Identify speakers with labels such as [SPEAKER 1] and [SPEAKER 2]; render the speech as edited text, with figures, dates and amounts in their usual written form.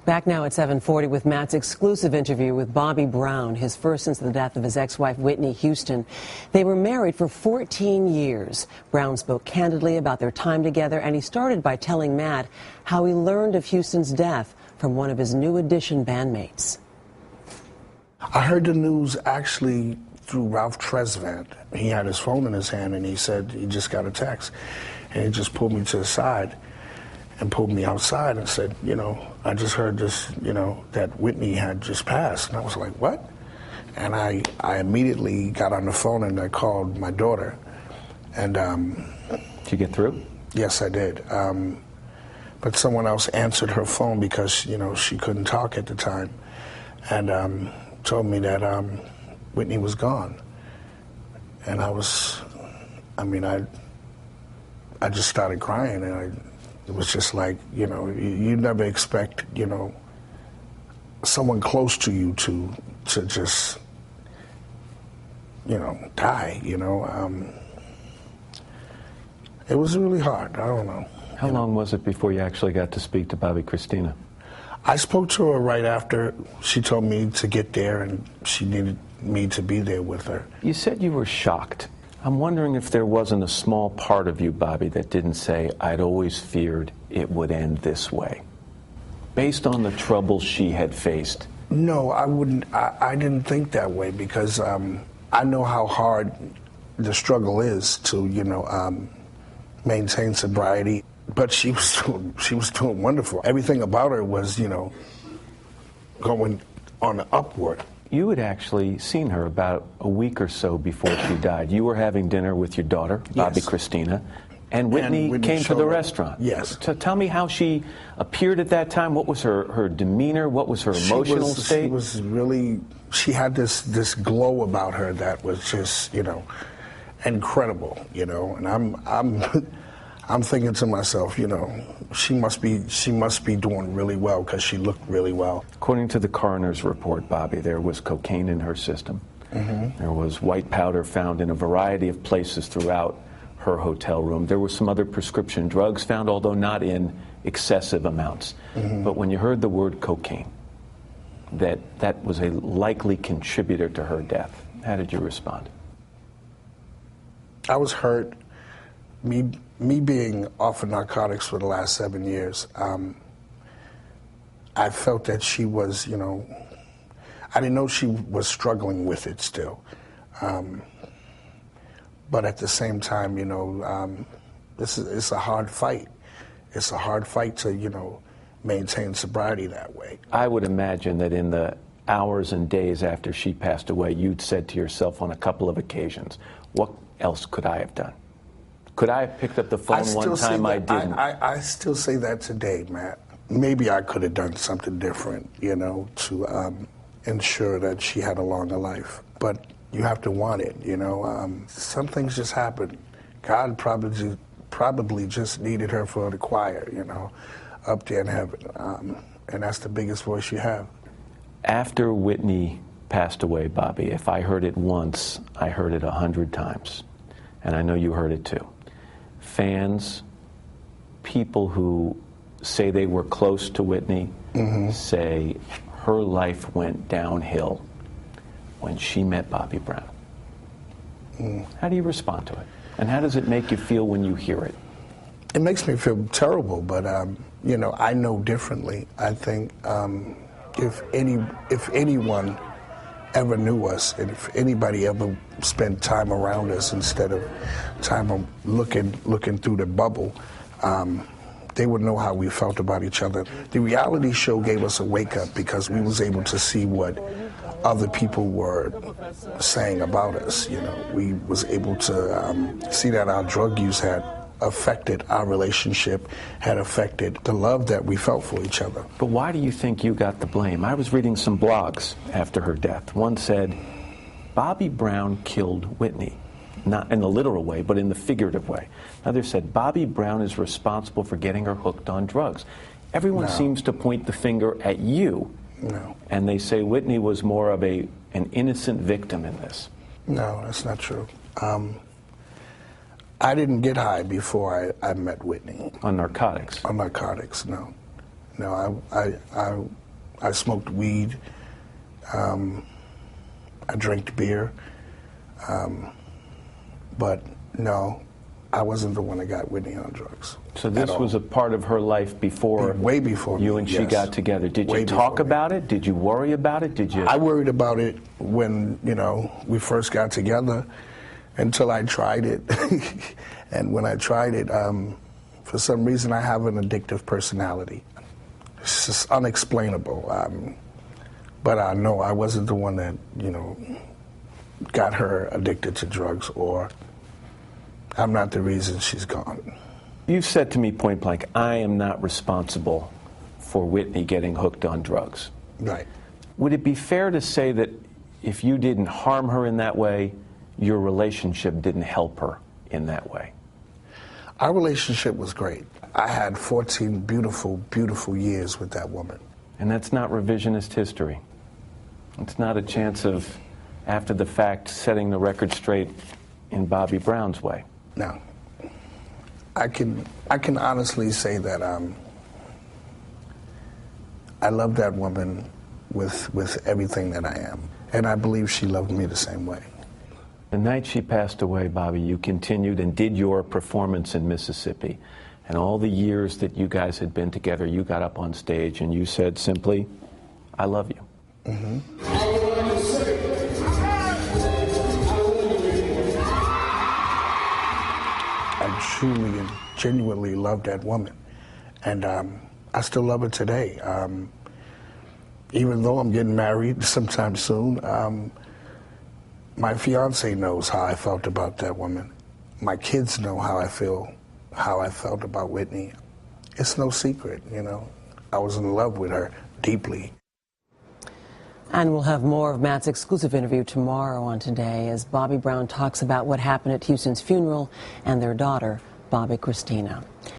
[SPEAKER 1] Back now at 7:40 with Matt's exclusive interview with Bobby Brown, his first since the death of his ex-wife Whitney Houston. They were married for 14 years. Brown spoke candidly about their time together, and he started by telling Matt how he learned of Houston's death from one of his New Edition bandmates.
[SPEAKER 2] I heard the news actually through Ralph Tresvant. He had his phone in his hand and he said he just got a text. And he just pulled me to the side and pulled me outside and said, you know, I just heard this, you know, that Whitney had just passed. And I was like, what? And I immediately got on the phone and I called my daughter. And
[SPEAKER 3] did you get through?
[SPEAKER 2] Yes, I did. But someone else answered her phone because, you know, she couldn't talk at the time. And told me that Whitney was gone. And I just started crying, and it was just like, you know, you never expect, you know, someone close to you to just, you know, die, you know. It was really hard. I don't know.
[SPEAKER 3] How long was it before you actually got to speak to Bobby Christina?
[SPEAKER 2] I spoke to her right after. She told me to get there, and she needed me to be there with her.
[SPEAKER 3] You said you were shocked. I'm wondering if there wasn't a small part of you, Bobby, that didn't say, I'd always feared it would end this way, based on the trouble she had faced.
[SPEAKER 2] No, I wouldn't. I didn't think that way because I know how hard the struggle is to, you know, maintain sobriety. But she was doing wonderful. Everything about her was, you know, going on the upward.
[SPEAKER 3] You had actually seen her about a week or so before she died. You were having dinner with your daughter, Bobby Christina, and Whitney came to the restaurant.
[SPEAKER 2] Yes.
[SPEAKER 3] So tell me how she appeared at that time. What was her demeanor? What was her emotional state?
[SPEAKER 2] She was really, she had this glow about her that was just, you know, incredible, you know. And I'm thinking to myself, you know, she must be doing really well because she looked really well.
[SPEAKER 3] According to the coroner's report, Bobby, there was cocaine in her system. Mm-hmm. There was white powder found in a variety of places throughout her hotel room. There were some other prescription drugs found, although not in excessive amounts. Mm-hmm. But when you heard the word cocaine, that was a likely contributor to her death, how did you respond?
[SPEAKER 2] I was hurt. Me being off of narcotics for the last 7 years, I felt that she was, you know, I didn't know she was struggling with it still. But at the same time, you know, it's a hard fight. It's a hard fight to, you know, maintain sobriety that way.
[SPEAKER 3] I would imagine that in the hours and days after she passed away, you'd said to yourself on a couple of occasions, what else could I have done? Could I have picked up the phone one time I didn't?
[SPEAKER 2] I still say that today, Matt. Maybe I could have done something different, you know, to ensure that she had a longer life. But you have to want it, you know. Some things just happen. God probably just needed her for the choir, you know, up there in heaven. And that's the biggest voice you have.
[SPEAKER 3] After Whitney passed away, Bobby, if I heard it once, I heard it 100 times. And I know you heard it too. Fans, people who say they were close to Whitney, say her life went downhill when she met Bobby Brown. How do you respond to it? And how does it make you feel when you hear it?
[SPEAKER 2] It makes me feel terrible, but you know, I know differently. I think if anyone ever knew us, and if anybody ever spent time around us instead of time of looking through the bubble, they would know how we felt about each other. The reality show gave us a wake up because we was able to see what other people were saying about us. You know, we was able to see that our drug use had affected our relationship, had affected the love that we felt for each other.
[SPEAKER 3] But why do you think you got the blame? I was reading some blogs after her death. One said, Bobby Brown killed Whitney. Not in the literal way, but in the figurative way. Another said, Bobby Brown is responsible for getting her hooked on drugs. Everyone seems to point the finger at you.
[SPEAKER 2] No.
[SPEAKER 3] And they say Whitney was more of an innocent victim in this.
[SPEAKER 2] No, that's not true. I didn't get high before I met Whitney.
[SPEAKER 3] On narcotics?
[SPEAKER 2] On narcotics, no. No, I smoked weed. I drank beer. But no, I wasn't the one that got Whitney on drugs.
[SPEAKER 3] So this was a part of her life before,
[SPEAKER 2] way before
[SPEAKER 3] you
[SPEAKER 2] me,
[SPEAKER 3] and she
[SPEAKER 2] yes.
[SPEAKER 3] got together. Did
[SPEAKER 2] Way
[SPEAKER 3] you talk
[SPEAKER 2] before me.
[SPEAKER 3] about it? Did you worry about it? Did you?
[SPEAKER 2] I worried about it when, you know, we first got together until I tried it. And when I tried it, for some reason I have an addictive personality. It's just unexplainable. But no, I wasn't the one that, you know, got her addicted to drugs, or I'm not the reason she's gone.
[SPEAKER 3] You've said to me point blank, I am not responsible for Whitney getting hooked on drugs.
[SPEAKER 2] Right.
[SPEAKER 3] Would it be fair to say that if you didn't harm her in that way, your relationship didn't help her in that way?
[SPEAKER 2] Our relationship was great. I had 14 beautiful, beautiful years with that woman.
[SPEAKER 3] And that's not revisionist history. It's not a chance of, after the fact, setting the record straight in Bobby Brown's way.
[SPEAKER 2] No. I can honestly say that I love that woman with everything that I am. And I believe she loved me the same way.
[SPEAKER 3] The night she passed away, Bobby, you continued and did your performance in Mississippi. And all the years that you guys had been together, you got up on stage and you said simply, I love you.
[SPEAKER 2] Mm-hmm. I truly and genuinely love that woman. And I still love her today. Even though I'm getting married sometime soon, my fiance knows how I felt about that woman. My kids know how I felt about Whitney. It's no secret, you know. I was in love with her deeply.
[SPEAKER 1] And we'll have more of Matt's exclusive interview tomorrow on Today as Bobby Brown talks about what happened at Houston's funeral and their daughter, Bobby Christina.